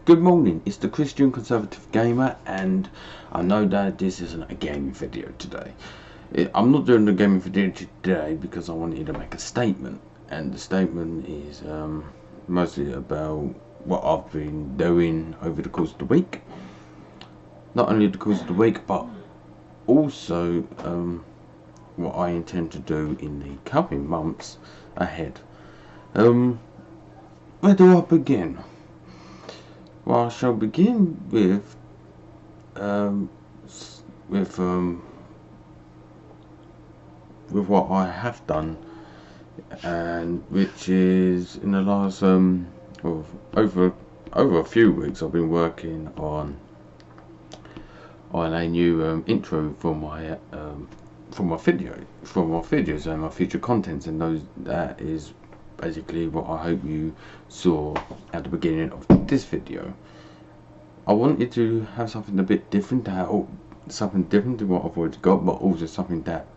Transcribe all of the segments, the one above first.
Good morning, it's the Christian Conservative Gamer, and I know that this isn't a gaming video today. I'm not doing the gaming video today because I wanted to make a statement, and the statement is mostly about what I've been doing over the course of the week. Not only the course of the week, but also what I intend to do in the coming months ahead. Where do I begin? Well, I shall begin with what I have done, and which is in the last over a few weeks I've been working on a new intro for my videos and my future contents, and that is basically what I hope you saw at the beginning of this video. I wanted to have something a bit different, something different to what I've already got, but also something that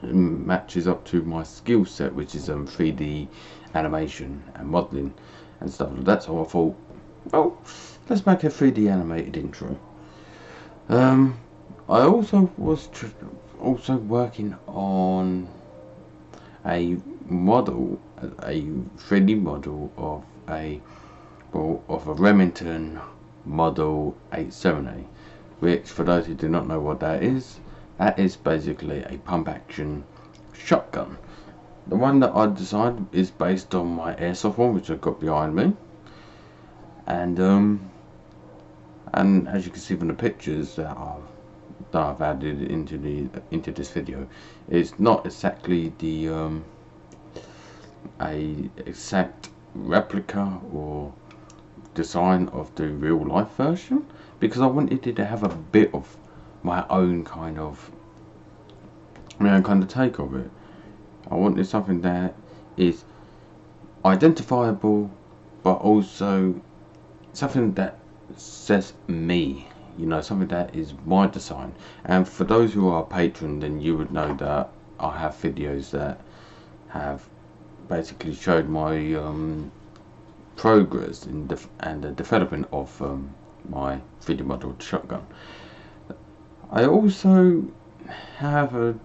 matches up to my skill set, which is 3D animation and modeling and stuff like that. So I thought, well, let's make a 3D animated intro. I also was working on a 3D model of a Remington Model 87A, which, for those who do not know what that is basically a pump action shotgun. The one that I designed is based on my airsoft one, which I've got behind me, and as you can see from the pictures that I've added into this video, it's not exactly the a exact replica or design of the real life version, because I wanted it to have a bit of my own kind of take of it. I wanted something that is identifiable, but also something that says me, something that is my design. And for those who are a patron, then you would know that I have videos that have basically showed my progress in the development of my 3D model shotgun. I also have an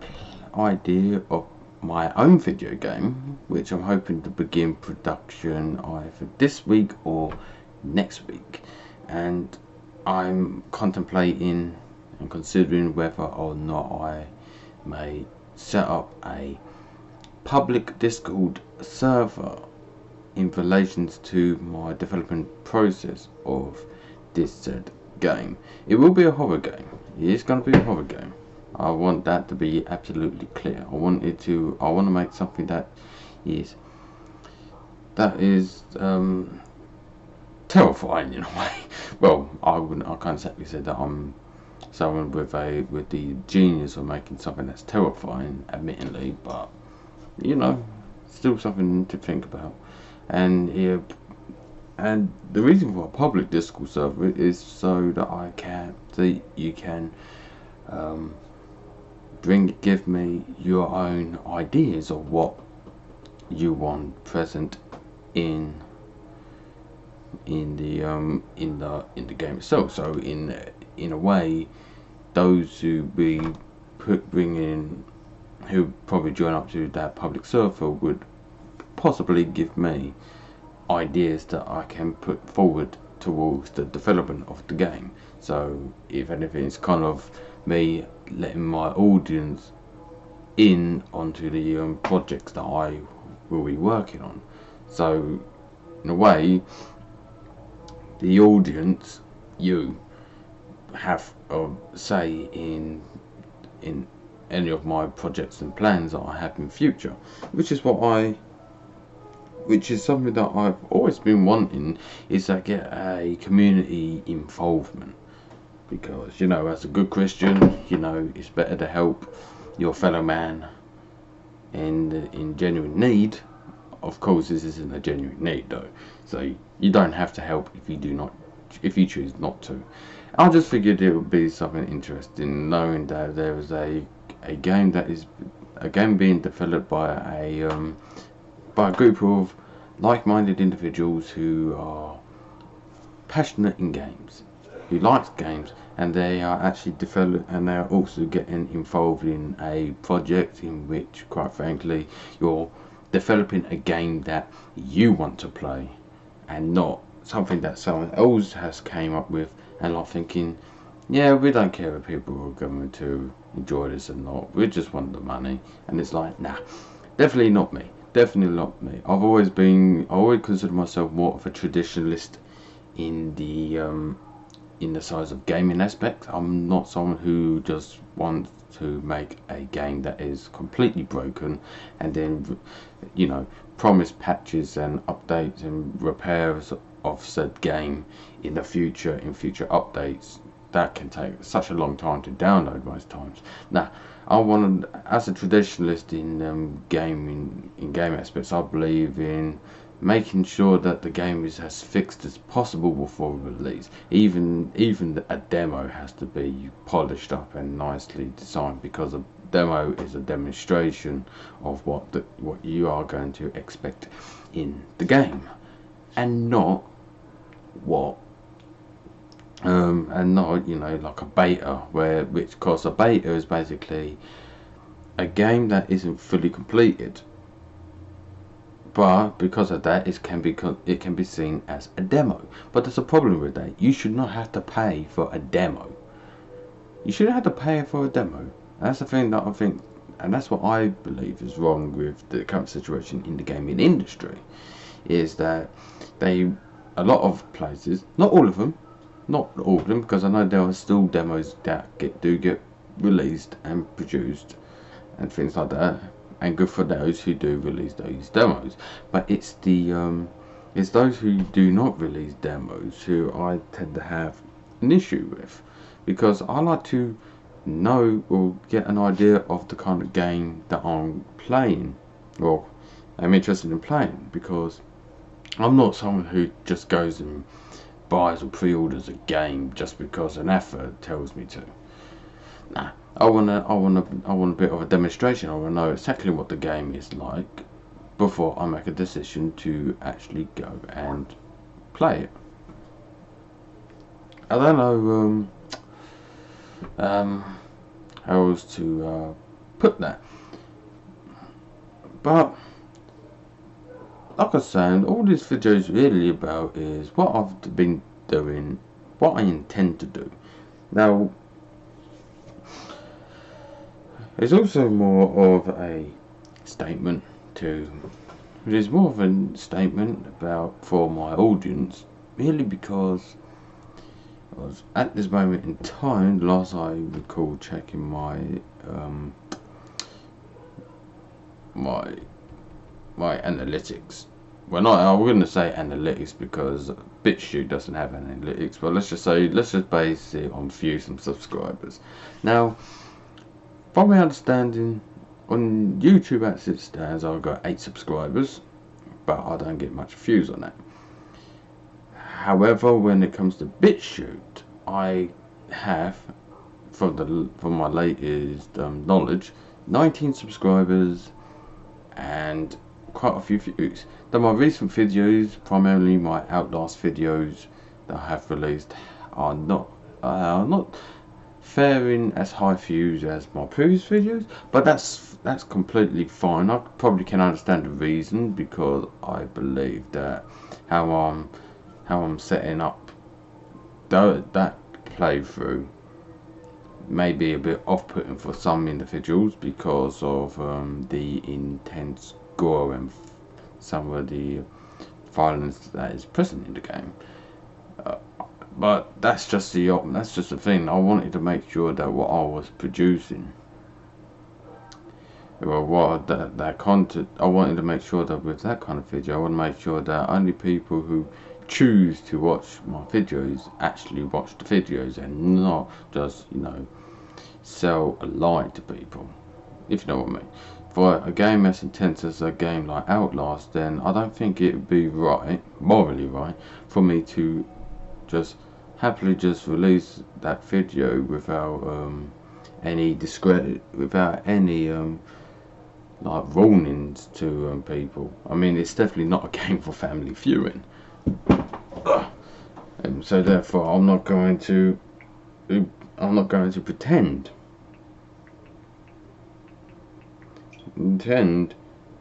idea of my own video game, which I'm hoping to begin production either this week or next week, and I'm contemplating and considering whether or not I may set up a public Discord server in relations to my development process of this said game. It will be a horror game. It is going to be a horror game. I want that to be absolutely clear. I want to make something that is terrifying in a way. Well, I can't exactly say that I'm someone with the genius of making something that's terrifying, admittedly, but still something to think about. And the reason for a public Discord server is so that you can give me your own ideas of what you want present in the game itself. So in a way, those who who probably join up to that public server would possibly give me ideas that I can put forward towards the development of the game. So if anything, it's kind of me letting my audience in onto the projects that I will be working on. So in a way, the audience, you, have a say in any of my projects and plans that I have in future, which is something that I've always been wanting, is to get a community involvement, because as a good Christian, it's better to help your fellow man in genuine need. Of course, this isn't a genuine need though, so you don't have to help if you choose not to. I just figured it would be something interesting, knowing that there is a game being developed by a group of like-minded individuals who are passionate in games, who likes games, and they are actually and they are also getting involved in a project in which, quite frankly, you're developing a game that you want to play, and not something that someone else has came up with, and like thinking, yeah, we don't care if people are going to enjoy this or not, we just want the money. And it's like, nah, definitely not me. Definitely not me. I always consider myself more of a traditionalist in the size of gaming aspect. I'm not someone who just wants to make a game that is completely broken and then, you know, promise patches and updates and repairs of said game in the future, in future updates. That can take such a long time to download most times. Now, I want to, as a traditionalist in game aspects, I believe in making sure that the game is as fixed as possible before release. Even a demo has to be polished up and nicely designed, because a demo is a demonstration of what you are going to expect in the game, and not what and not, you know, like a beta, because a beta is basically a game that isn't fully completed, but because of that it can be seen as a demo. But there's a problem with that. You should not have to pay for a demo. You shouldn't have to pay for a demo. That's the thing that I think, and that's what I believe is wrong with the current situation in the gaming industry, is that a lot of places, not all of them, because I know there are still demos that do get released and produced and things like that, and good for those who do release those demos. But it's those who do not release demos who I tend to have an issue with, because I like to know or get an idea of the kind of game that I'm playing, or I'm interested in playing, because I'm not someone who just goes and buys or pre-orders a game just because an effort tells me to. Nah, I want a bit of a demonstration. I want to know exactly what the game is like before I make a decision to actually go and play it. I don't know how else to put that, but like I said, all this video is really about is what I've been doing, what I intend to do. Now, it's also more of a statement it is more of a statement for my audience, really, because I was at this moment in time, last I recall checking my my analytics. Well, I wouldn't say analytics, because BitChute doesn't have analytics, but let's just base it on views and subscribers. Now, from my understanding, on YouTube as it stands, I've got 8 subscribers, but I don't get much views on that. However, when it comes to BitChute, I have, from my latest knowledge, 19 subscribers and quite a few views. Then my recent videos, primarily my Outlast videos that I have released, are not faring as high views as my previous videos, but that's completely fine. I probably can understand the reason, because I believe that how I'm setting up that playthrough may be a bit off-putting for some individuals, because of the intense gore and some of the violence that is present in the game. But that's just the thing. I wanted to make sure that what I was producing, or that content, I wanted to make sure that with that kind of video, I want to make sure that only people who choose to watch my videos actually watch the videos, and not just, you know, sell a lie to people, if you know what I mean. For a game as intense as a game like Outlast, then I don't think it would be morally right, for me to just happily just release that video without any discredit, without any like warnings to people. I mean, it's definitely not a game for family viewing. So therefore, I'm not going to pretend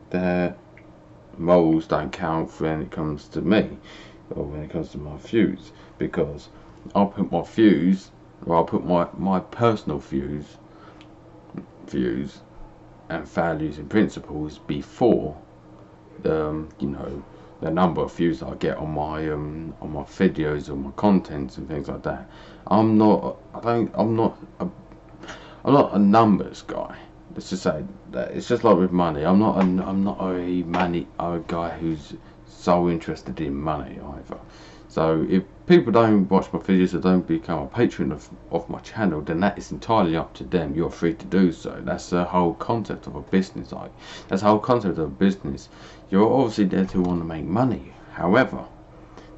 that morals don't count when it comes to me, or when it comes to my views, because I'll put my views, or I'll put my personal views and values and principles before the the number of views I get on my videos or my contents and things like that. I'm not a numbers guy. Let's just say that. It's just like with money. I'm not a guy who's so interested in money either. So if people don't watch my videos or don't become a patron of my channel, then that is entirely up to them. You're free to do so. That's the whole concept of a business. That's the whole concept of a business. You're obviously there to want to make money. However,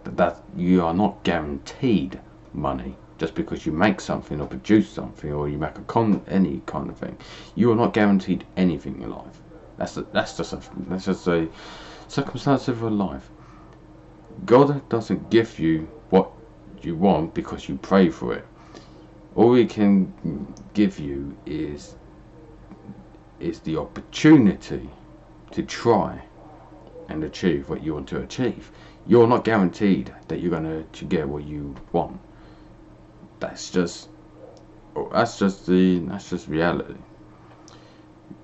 that you are not guaranteed money just because you make something or produce something or you make any kind of thing. You are not guaranteed anything in life. That's just a circumstance of your life. God doesn't give you what you want because you pray for it. All He can give you is the opportunity to try and achieve what you want to achieve. You're not guaranteed that you're going to get what you want. That's just reality.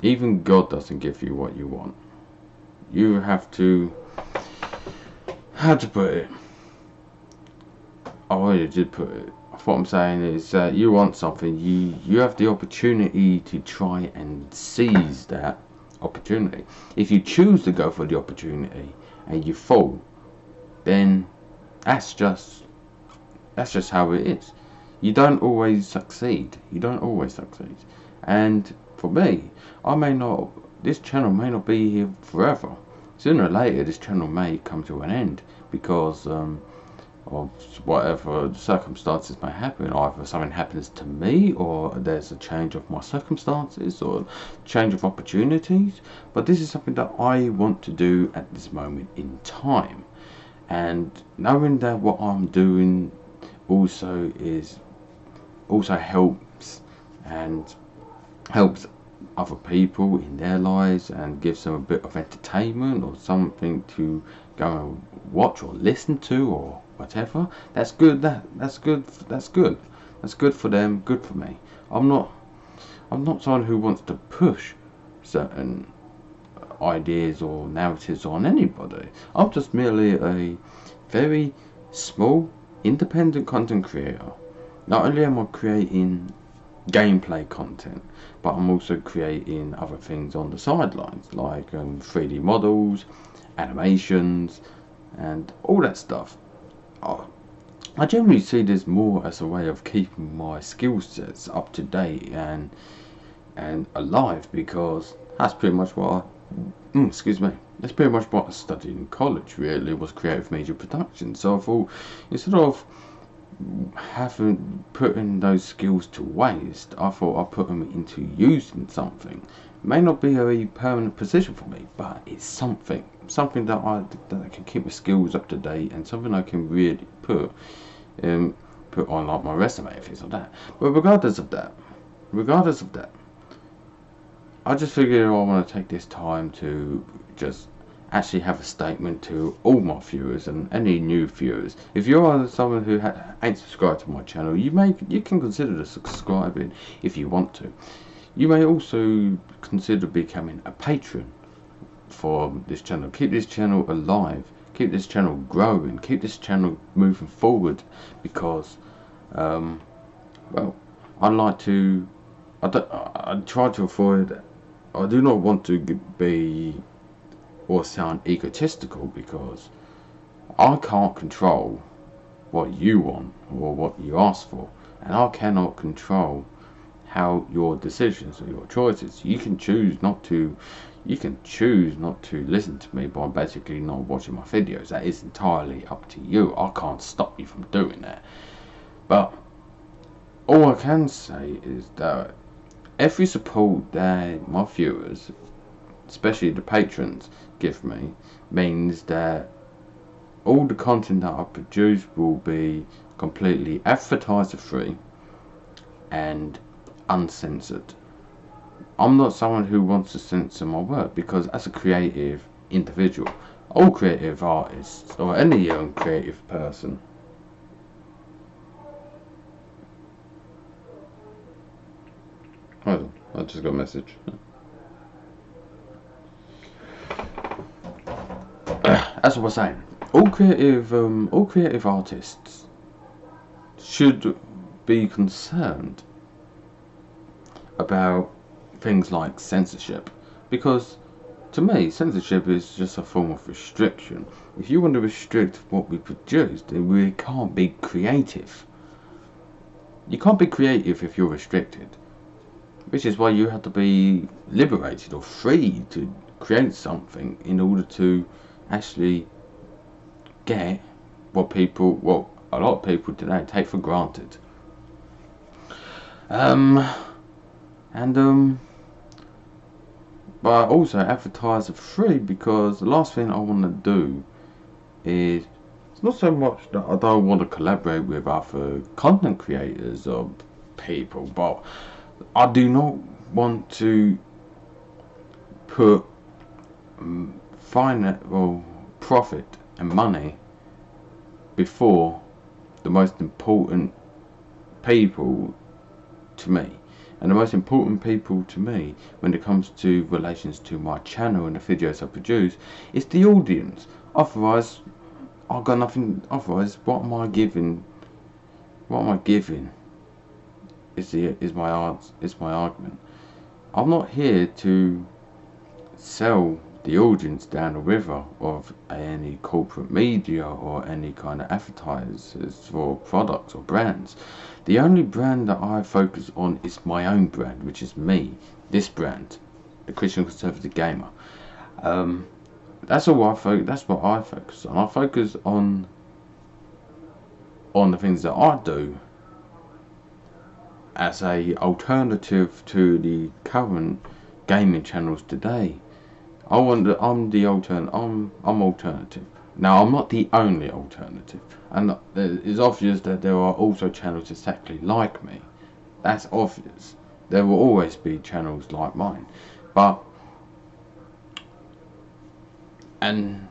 Even God doesn't give you what you want. You have to, how to put it? I already did put it. What I'm saying is that you want something, you have the opportunity to try and seize that opportunity. If you choose to go for the opportunity and you fall, then that's just how it is. You don't always succeed. And for me, this channel may not be here forever. Sooner or later, this channel may come to an end because of whatever circumstances may happen. Either something happens to me, or there's a change of my circumstances, or change of opportunities. But this is something that I want to do at this moment in time. And knowing that what I'm doing also helps other people in their lives and gives them a bit of entertainment or something to go and watch or listen to or whatever. That's good. That's good for them, good for me. I'm not someone who wants to push certain ideas or narratives on anybody. I'm just merely a very small independent content creator. Not only am I creating gameplay content, but I'm also creating other things on the sidelines, like 3D models, animations, and all that stuff. I generally see this more as a way of keeping my skill sets up to date and alive, because that's pretty much what that's pretty much what I studied in college. Really, was creative media production. So I thought, instead of putting those skills to waste, I thought I'd put them into using something. It may not be a permanent position for me, but it's something that can keep my skills up to date, and something I can really put on like my resume and things like that. But regardless of that, I just figured I want to take this time to just actually have a statement to all my viewers and any new viewers. If you are someone who ain't subscribed to my channel, you can consider subscribing if you want to. You may also consider becoming a patron for this channel. Keep this channel alive, keep this channel growing, keep this channel moving forward, because well, I try to avoid, I do not want to be or sound egotistical, because I can't control what you want or what you ask for, and I cannot control how your decisions or your choices. You can choose not to listen to me by basically not watching my videos. That is entirely up to you. I can't stop you from doing that. But all I can say is that every support that my viewers, especially the patrons, give me, means that all the content that I produce will be completely advertiser free and uncensored. I'm not someone who wants to censor my work, because as a creative individual, all creative artists or any young creative person, hold on, I just got a message. As I was saying, all creative artists should be concerned about things like censorship, because to me censorship is just a form of restriction. If you want to restrict what we produce, then we can't be creative. You can't be creative if you're restricted, which is why you have to be liberated or free to create something in order to actually get what a lot of people today take for granted. But also advertise for free, because the last thing I want to do is, it's not so much that I don't want to collaborate with other content creators or people, but I do not want to put finance or profit and money before the most important people to me. And the most important people to me when it comes to relations to my channel and the videos I produce is the audience. Otherwise, I've got nothing. Otherwise, what am I giving? What am I giving? Is my argument. I'm not here to sell the audience down the river of any corporate media or any kind of advertisers for products or brands. The only brand that I focus on is my own brand, which is me, this brand, the Christian Conservative Gamer. That's all that's what I focus on. I focus on the things that I do as a alternative to the current gaming channels today. I'm alternative. Now, I'm not the only alternative, and it's obvious that there are also channels exactly like me. That's obvious. There will always be channels like mine, and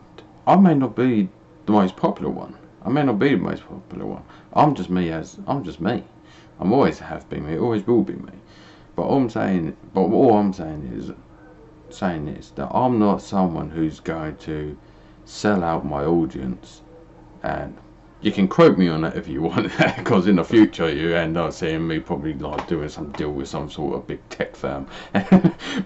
I may not be the most popular one. I'm just me. I'm always have been me. Always will be me. But all I'm saying is that I'm not someone who's going to sell out my audience, and you can quote me on that if you want, because in the future you end up seeing me probably like doing some deal with some sort of big tech firm.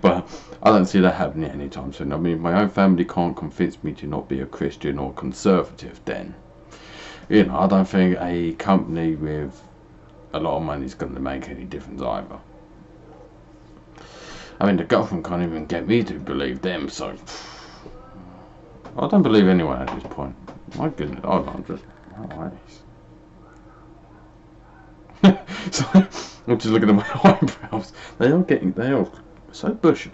But I don't see that happening anytime soon. I mean, my own family can't convince me to not be a Christian or conservative. Then, I don't think a company with a lot of money is going to make any difference either. I mean, the government can't even get me to believe them, so I don't believe anyone at this point. My goodness, I'm just so I'm just looking at my eyebrows. They are so bushy.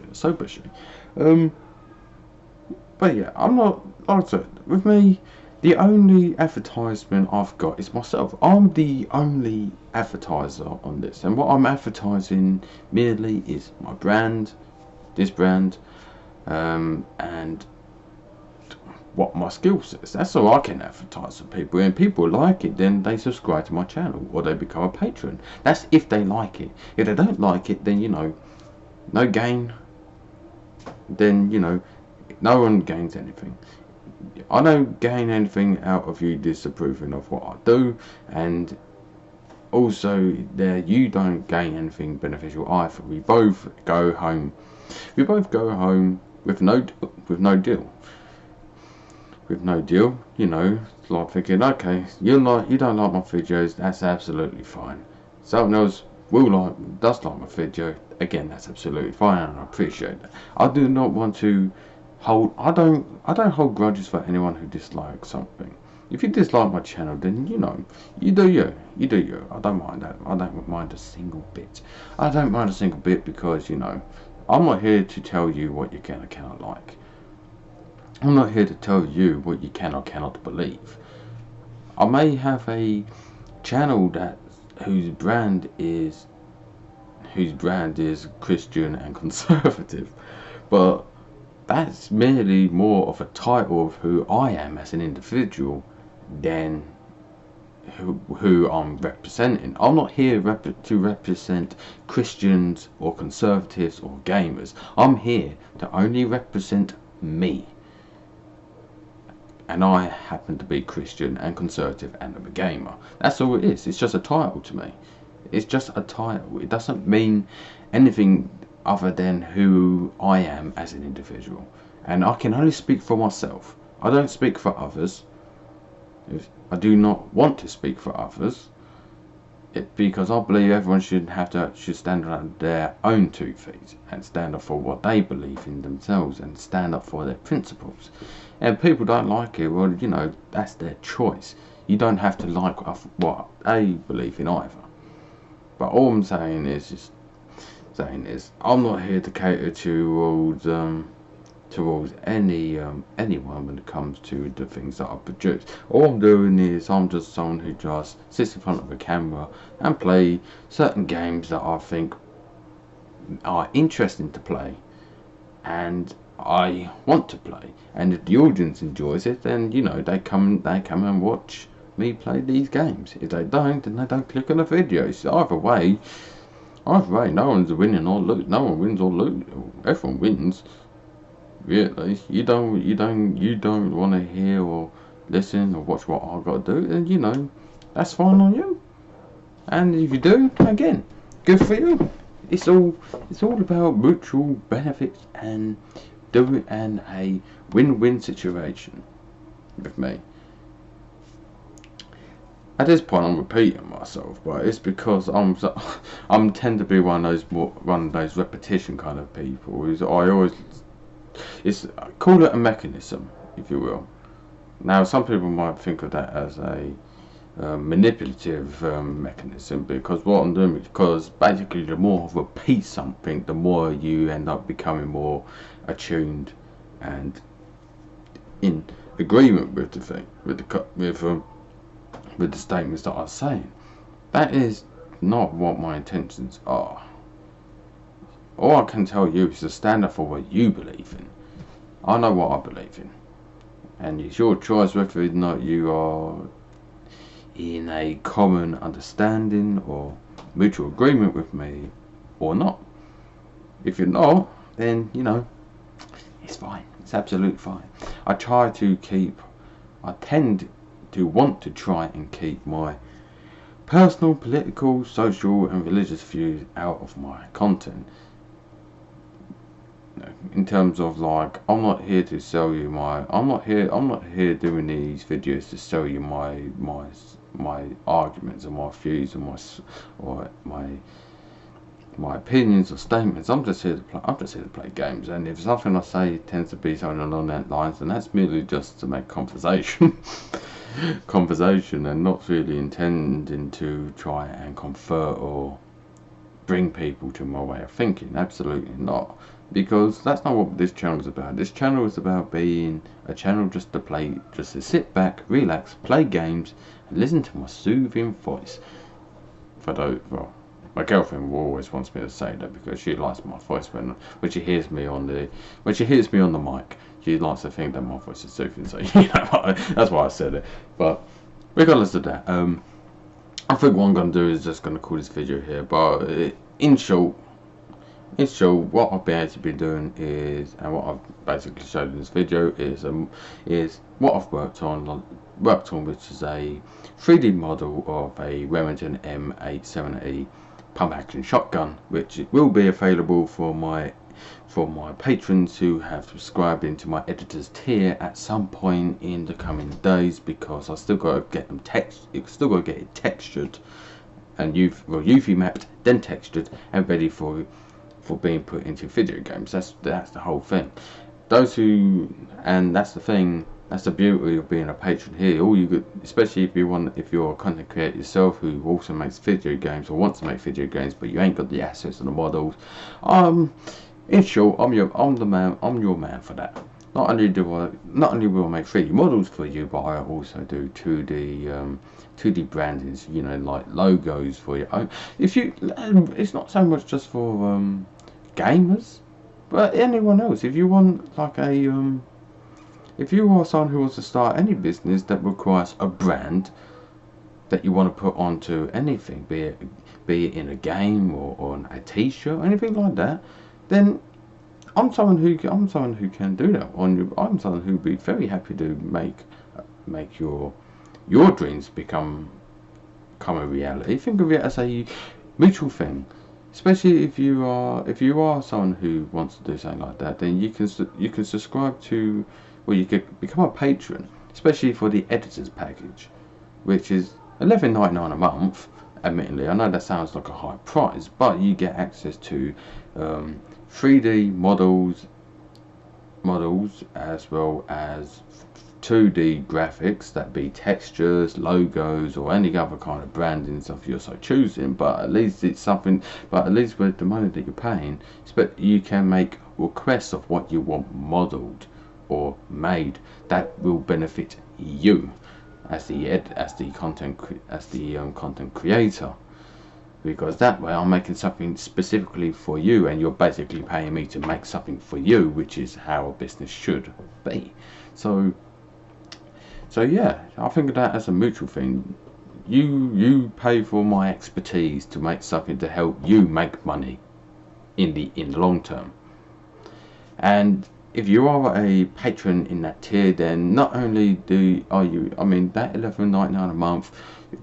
But yeah, I'm not. Like I said, with me, the only advertisement I've got is myself. I'm the only advertiser on this, and what I'm advertising merely is my brand, this brand, and what my skill says. That's all I can advertise to people, and people like it, then they subscribe to my channel or they become a patron. That's if they like it. If they don't like it, then no gain. Then no one gains anything. I don't gain anything out of you disapproving of what I do, and also there you don't gain anything beneficial either. We both go home with no deal. It's like thinking, okay, you don't like my videos, that's absolutely fine. Someone else does like my video, again, that's absolutely fine, and I appreciate that. I do not want to I don't hold grudges for anyone who dislikes something. If you dislike my channel, then you do you. I don't mind that. I don't mind a single bit. Because I'm not here to tell you what you can or cannot like. I'm not here to tell you what you can or cannot believe. I may have a channel that whose brand is Christian and conservative, but that's merely more of a title of who I am as an individual than who I'm representing. I'm not here to represent Christians or conservatives or gamers. I'm here to only represent me. And I happen to be Christian and conservative and I'm a gamer. That's all it is. It's just a title to me. It's just a title. It doesn't mean anything other than who I am as an individual. And I can only speak for myself. I don't speak for others. I do not want to speak for others, because I believe everyone should stand on their own 2 feet and stand up for what they believe in themselves and stand up for their principles. And if people don't like it, well, you know, that's their choice. You don't have to like what they believe in either. But all I'm saying is, I'm not here to cater towards anyone when it comes to the things that I produce. All I'm doing is I'm just someone who just sits in front of a camera and play certain games that I think are interesting to play and I want to play. And if the audience enjoys it, then you know they come and watch me play these games. If they don't, then they don't click on the videos. Either way, no one's winning or lose. No one wins or lose. Everyone wins. Really, you don't want to hear or listen or watch what I've got to do, then you know that's fine on you. And if you do, again, good for you. It's all about mutual benefits and doing and a win-win situation with me. At this point, I'm repeating myself, but it's because I'm tend to be one of those repetition kind of people. Call it a mechanism, if you will. Now, some people might think of that as a manipulative mechanism, because what I'm doing, because basically the more I repeat something, the more you end up becoming more attuned and in agreement with the thing, with the statements that I'm saying. That is not what my intentions are. All I can tell you is to stand up for what you believe in. I know what I believe in, and it's your choice whether or not you are in a common understanding or mutual agreement with me or not. If you're not, then you know it's fine. It's absolutely fine. I tend to want to try and keep my personal, political, social and religious views out of my content. In terms of, like, I'm not here to sell you I'm not here doing these videos to sell you my arguments or my views or my opinions or statements. I'm just here to play games, and if something I say tends to be something along that lines, then that's merely just to make conversation and not really intending to try and convert or bring people to my way of thinking. Absolutely not, because that's not what this channel is about. This channel is about being a channel just to sit back, relax, play games and listen to my soothing voice. My girlfriend always wants me to say that, because she likes my voice when she hears me on the mic. She likes to think that my voice is soothing, so you know, that's why I said it. But regardless of that, I think what I'm going to do is just going to call this video here. But in short, what I've been able to be doing is, and what I've basically showed in this video is what I've worked on, which is a 3D model of a Remington M87E pump action shotgun, which will be available for my patrons who have subscribed into my editor's tier at some point in the coming days, because I still got to get them get it textured and UV mapped, then textured and ready for being put into video games. That's the whole thing. That's the thing. That's the beauty of being a patron here. All you could, especially if you're a content creator yourself who also makes video games or wants to make video games, but you ain't got the assets and the models. In short, I'm your man for that. not only will I make 3D models for you, but I also do 2D brandings, you know, like logos for you. If you, it's not so much just for gamers, but anyone else. If you want like if you are someone who wants to start any business that requires a brand that you want to put onto anything, be it in a game or on a T-shirt, anything like that, then I'm someone who can do that. I'm someone who'd be very happy to make your dreams become a reality. Think of it as a mutual thing. Especially if you are someone who wants to do something like that, then you can subscribe to, well, you could become a patron, especially for the editor's package, which is $11.99 a month. Admittedly, I know that sounds like a high price, but you get access to 3D models as well as 2D graphics, that be textures, logos, or any other kind of branding stuff you're so choosing. But at least it's something. But at least with the money that you're paying, you can make requests of what you want modeled or made that will benefit you as the content creator. Because that way I'm making something specifically for you, and you're basically paying me to make something for you, which is how a business should be. So yeah, I think of that as a mutual thing. You pay for my expertise to make something to help you make money in the long term. And if you are a patron in that tier, then not only that $11.99 a month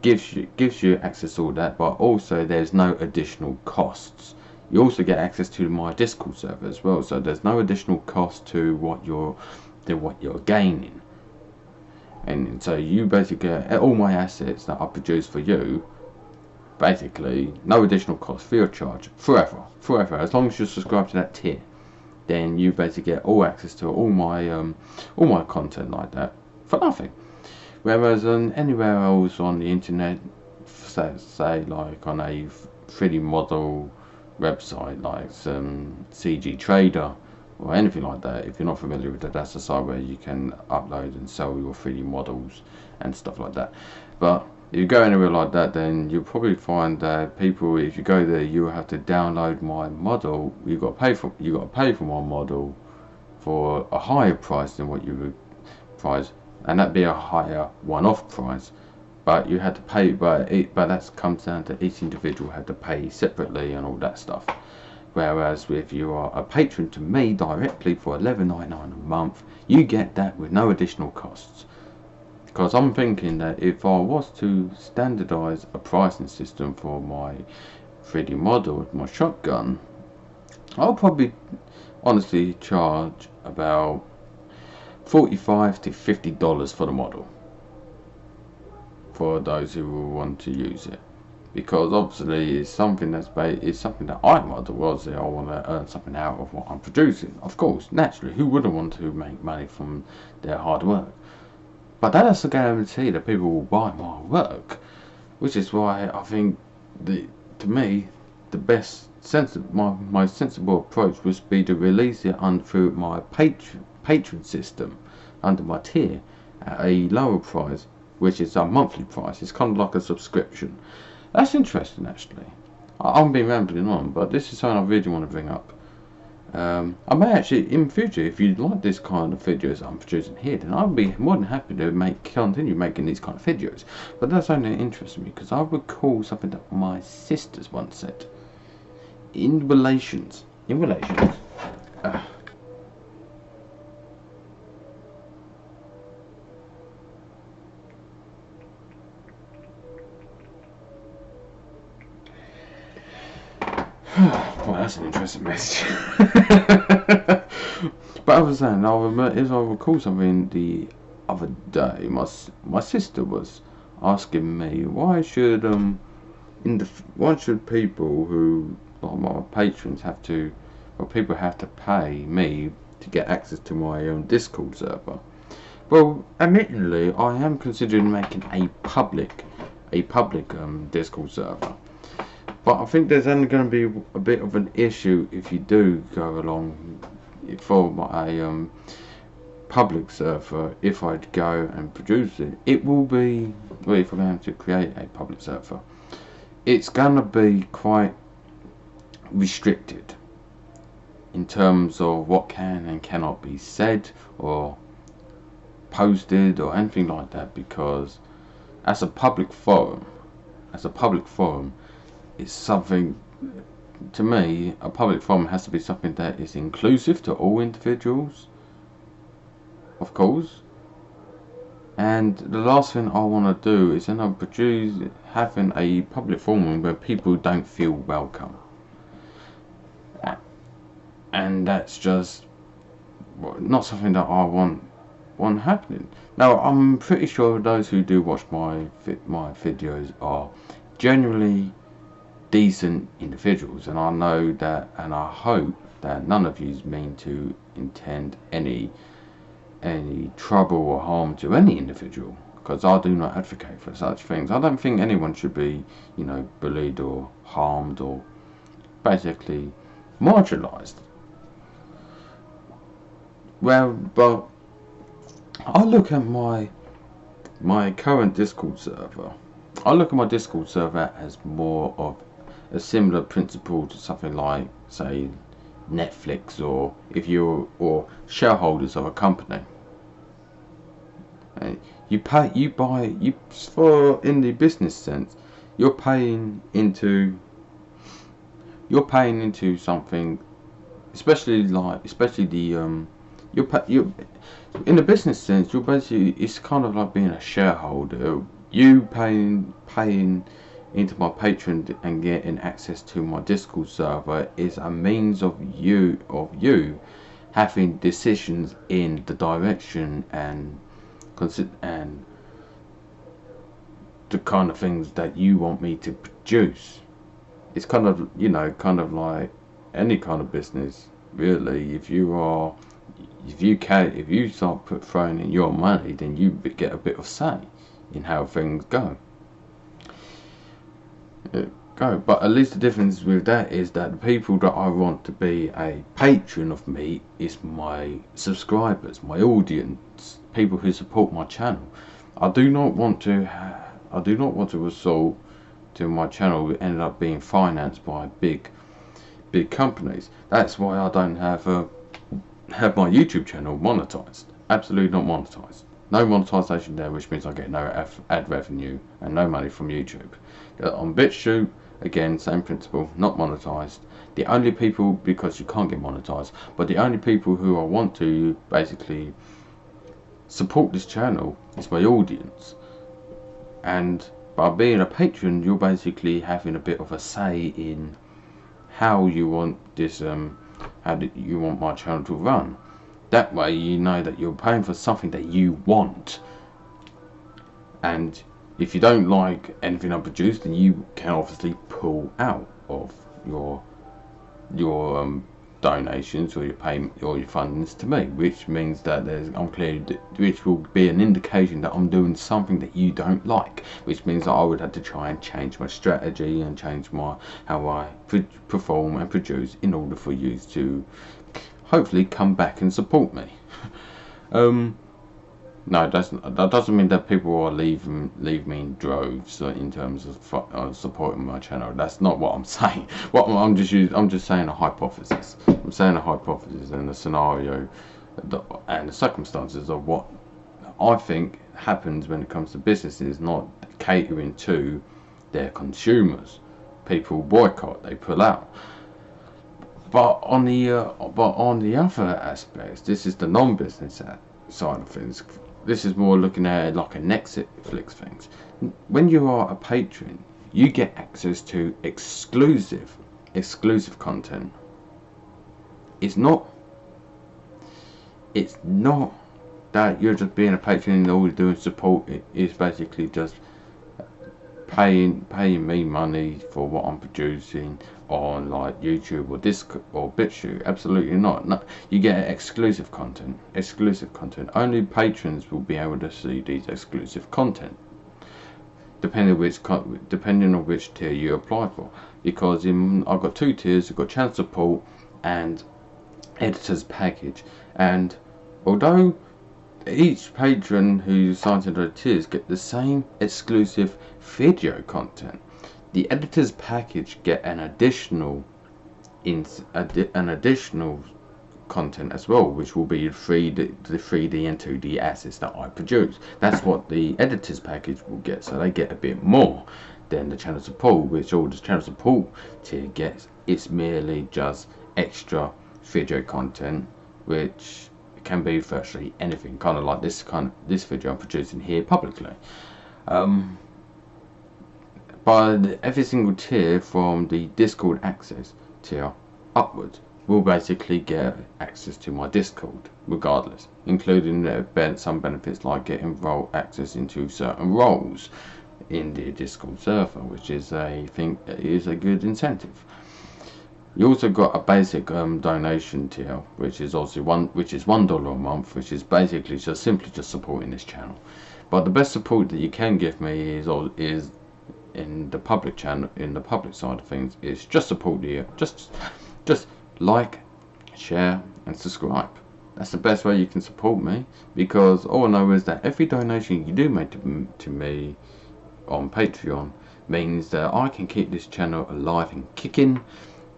gives you access to all that, but also there's no additional costs. You also get access to my Discord server as well, so there's no additional cost to what you're gaining. And so you basically get all my assets that I produce for you, basically no additional cost, free of charge, forever, as long as you subscribe to that tier. Then you basically get all access to all my content like that for nothing. Whereas anywhere else on the internet, say like on a 3D model website like some CG Trader or anything like that, if you're not familiar with that, that's a site where you can upload and sell your 3D models and stuff like that. But if you go anywhere like that, then you'll probably find that people, if you go there, you have to download my model. You got to pay for my model for a higher price than what you would price, and that'd be a higher one-off price. But you had to pay, but that comes down to each individual had to pay separately and all that stuff. Whereas if you are a patron to me directly for $11.99 a month, you get that with no additional costs. Because I'm thinking that if I was to standardize a pricing system for my 3D model, my shotgun, I'll probably honestly charge about $45 to $50 for the model, for those who will want to use it. Because obviously it's something that I model. Obviously I want to earn something out of what I'm producing. Of course, naturally, who wouldn't want to make money from their hard work? But that is a guarantee that people will buy my work, which is why I think to me the best my sensible approach would be to release it through my patron system under my tier at a lower price, which is a monthly price. It's kind of like a subscription. That's interesting, actually. I've been rambling on, but this is something I really want to bring up. I may actually, in future, if you like this kind of videos I'm producing here, then I'll be more than happy to continue making these kind of videos. But that's only interesting me because I recall something that my sisters once said. In relations. Well, that's an interesting message. But I was saying, as I recall something the other day, my sister was asking me why should people who, like my patrons, people have to pay me to get access to my own Discord server. Well, admittedly, I am considering making a public Discord server. But I think there's only going to be a bit of an issue if you do go along for my public server, if I'd go and produce it, it will be, well, if I'm going to create a public server, it's gonna be quite restricted in terms of what can and cannot be said or posted or anything like that, because as a public forum, it's something, to me, a public forum has to be something that is inclusive to all individuals, of course. And the last thing I want to do is end up having a public forum where people don't feel welcome, and that's just not something that I want happening. Now, I'm pretty sure those who do watch my videos are generally decent individuals, and I know that, and I hope that none of you mean to intend any trouble or harm to any individual, because I do not advocate for such things. I don't think anyone should be, bullied or harmed or basically marginalised. Well, but I look at my current Discord server. I look at my Discord server as more of a similar principle to something like, say, Netflix, or or shareholders of a company. For in the business sense, you're paying into something, especially the you in the business sense, you're basically, it's kind of like being a shareholder. You paying into my Patreon and getting access to my Discord server is a means of you having decisions in the direction and the kind of things that you want me to produce. It's kind of like any kind of business, really. If you start throwing in your money, then you get a bit of say in how things go. But at least the difference with that is that the people that I want to be a patron of me is my subscribers, my audience, people who support my channel. I do not want to resort to my channel ended up being financed by big companies. That's why I don't have my YouTube channel monetized. Absolutely not monetized. No monetization there, which means I get no ad revenue and no money from YouTube. On BitChute, again, same principle, not monetized. The only people, because you can't get monetized, but the only people who I want to basically support this channel is my audience. And by being a patron, you're basically having a bit of a say in how you want this, how you want my channel to run. That way you know that you're paying for something that you want, and if you don't like anything I produce, then you can obviously pull out of your donations or your payment or your fundings to me, which means that which will be an indication that I'm doing something that you don't like, which means that I would have to try and change my strategy and change how I perform and produce in order for you to hopefully come back and support me. No, that doesn't mean that people will leave me in droves in terms of supporting my channel. That's not what I'm saying. I'm just saying a hypothesis. I'm saying a hypothesis and a scenario, and the circumstances of what I think happens when it comes to businesses not catering to their consumers. People boycott, they pull out. But on the other aspects, this is the non-business side of things. This is more looking at it like a Netflix things. When you are a patron, you get access to exclusive content. It's not that you're just being a patron and all you're doing is support. It is basically just paying me money for what I'm producing on like YouTube or Discord or BitChute. Absolutely not. No, you get exclusive content. Only patrons will be able to see these exclusive content, depending on which tier you apply for. Because I've got two tiers. I've got channel support and editor's package. And although each patron who signs into the tiers get the same exclusive video content. The editors package get an additional content as well, which will be the 3D and 2D assets that I produce. That's what the editors package will get, so they get a bit more than the channel support, which all the channel support tier gets. It's merely just extra video content, which can be virtually anything, kind of like this video I'm producing here publicly. But every single tier from the Discord access tier upwards will basically get access to my Discord regardless, including some benefits like getting access into certain roles in the Discord server, which is I think is a good incentive. You also got a basic donation tier, which is also $1 a month, which is basically just simply supporting this channel. But the best support that you can give me is in the public channel, in the public side of things, is just support the just like, share and subscribe. That's the best way you can support me, because all I know is that every donation you do make to me on Patreon means that I can keep this channel alive and kicking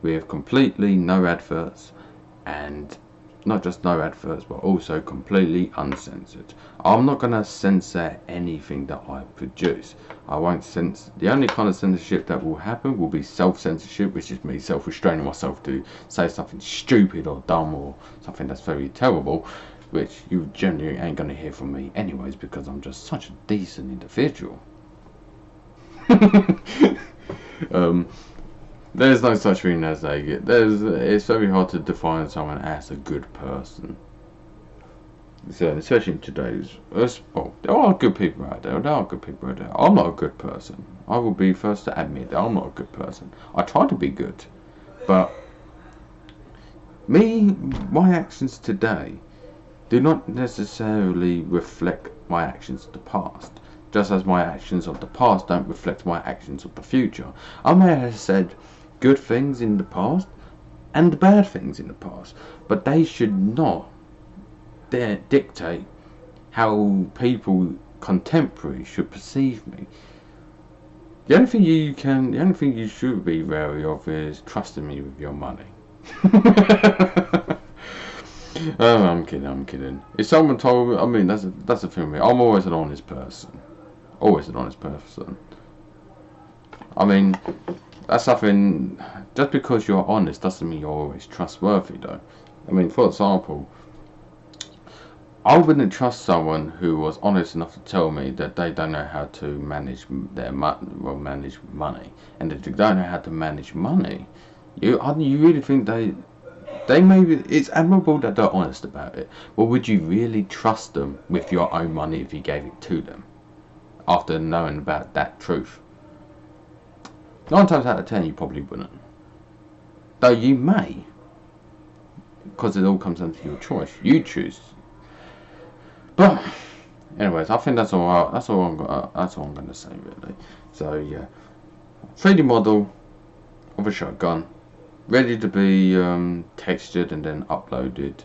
with completely no adverts, and not just no adverts but also completely uncensored. I'm not going to censor anything that I produce. I won't censor. The only kind of censorship that will happen will be self-censorship, which is me self-restraining myself to say something stupid or dumb or something that's very terrible, which you generally ain't going to hear from me anyways, because I'm just such a decent individual. There's no such thing as it's very hard to define someone as a good person. So, especially in today's, there are good people out there. I'm not a good person. I will be first to admit that I'm not a good person. I try to be good, but my actions today do not necessarily reflect my actions of the past. Just as my actions of the past don't reflect my actions of the future. I may have said good things in the past and bad things in the past, but they should not dictate how people contemporary should perceive me. The only thing you should be wary of is trusting me with your money. Oh, I'm kidding. If someone told me, I mean, that's the thing with me. I'm always an honest person. I mean, that's something. Just because you're honest doesn't mean you're always trustworthy, though. I mean, for example, I wouldn't trust someone who was honest enough to tell me that they don't know how to manage manage money, and if they don't know how to manage money, you really think they maybe, it's admirable that they're honest about it, but would you really trust them with your own money if you gave it to them after knowing about that truth? 9 times out of 10 you probably wouldn't, though you may, because it all comes down to your choice. You choose. But anyways, I think that's all I'm going to say, really. So yeah, 3D model of a shotgun, ready to be textured and then uploaded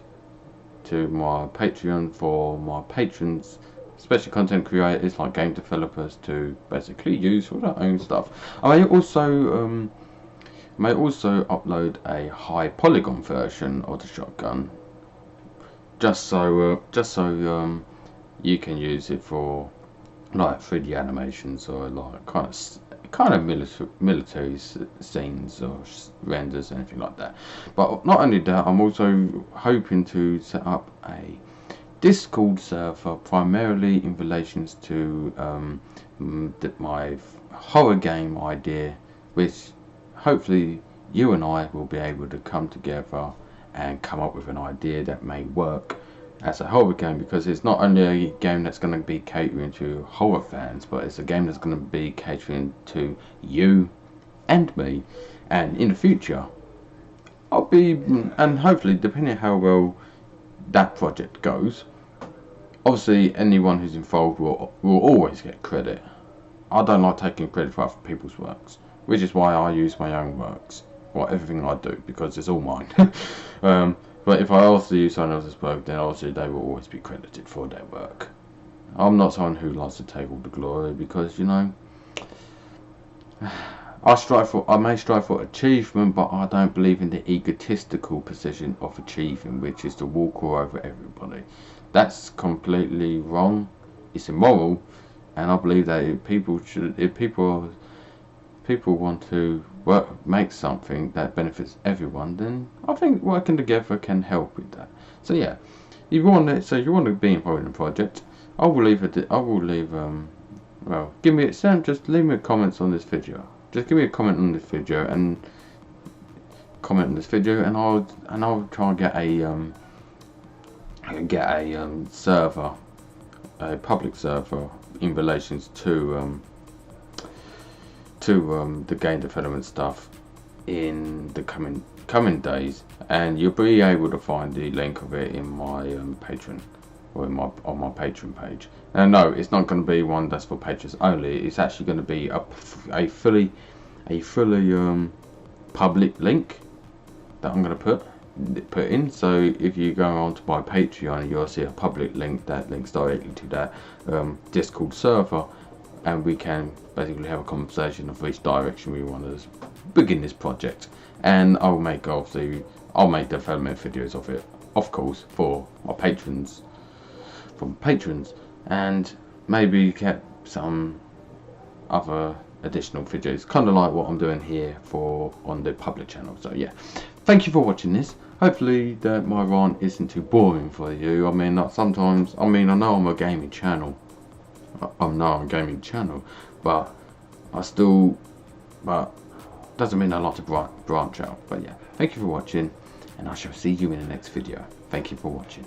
to my Patreon for my patrons, especially content creators like game developers, to basically use for their own stuff. I may also upload a high polygon version of the shotgun, just so you can use it for like 3D animations or like kind of military scenes or renders, anything like that. But not only that, I'm also hoping to set up a Discord server primarily in relations to my horror game idea, which hopefully you and I will be able to come together and come up with an idea that may work as a horror game, because it's not only a game that's going to be catering to horror fans, but it's a game that's going to be catering to you and me. And in the future, and hopefully, depending on how well that project goes, obviously anyone who's involved will always get credit. I don't like taking credit for other people's works, which is why I use my own works for everything I do, because it's all mine. But if I also use someone else's work, then obviously they will always be credited for their work. I'm not someone who likes to take all the glory, because, you know, I may strive for achievement, but I don't believe in the egotistical position of achieving, which is to walk all over everybody. That's completely wrong. It's immoral, and I believe that if people want to make something that benefits everyone, then I think working together can help with that. So yeah, if you want to be involved in a project, I will leave well, just leave me comments on this video. Just give me a comment on this video and I'll try and get a server, a public server in relations to the game development stuff in the coming days, and you'll be able to find the link of it in my Patreon, or on my Patreon page. And no, it's not going to be one that's for patrons only. It's actually going to be a fully public link that I'm going to put in. So if you go on to my Patreon, you'll see a public link that links directly to that Discord server, and we can basically have a conversation of which direction we want to begin this project. And I'll make development videos of it, of course, for my patrons, and maybe get some other additional videos, kind of like what I'm doing here on the public channel. So yeah, thank you for watching this. Hopefully that my rant isn't too boring for you. I mean, sometimes, I know I'm a gaming channel. But doesn't mean I like to branch out. But yeah, thank you for watching, and I shall see you in the next video. Thank you for watching.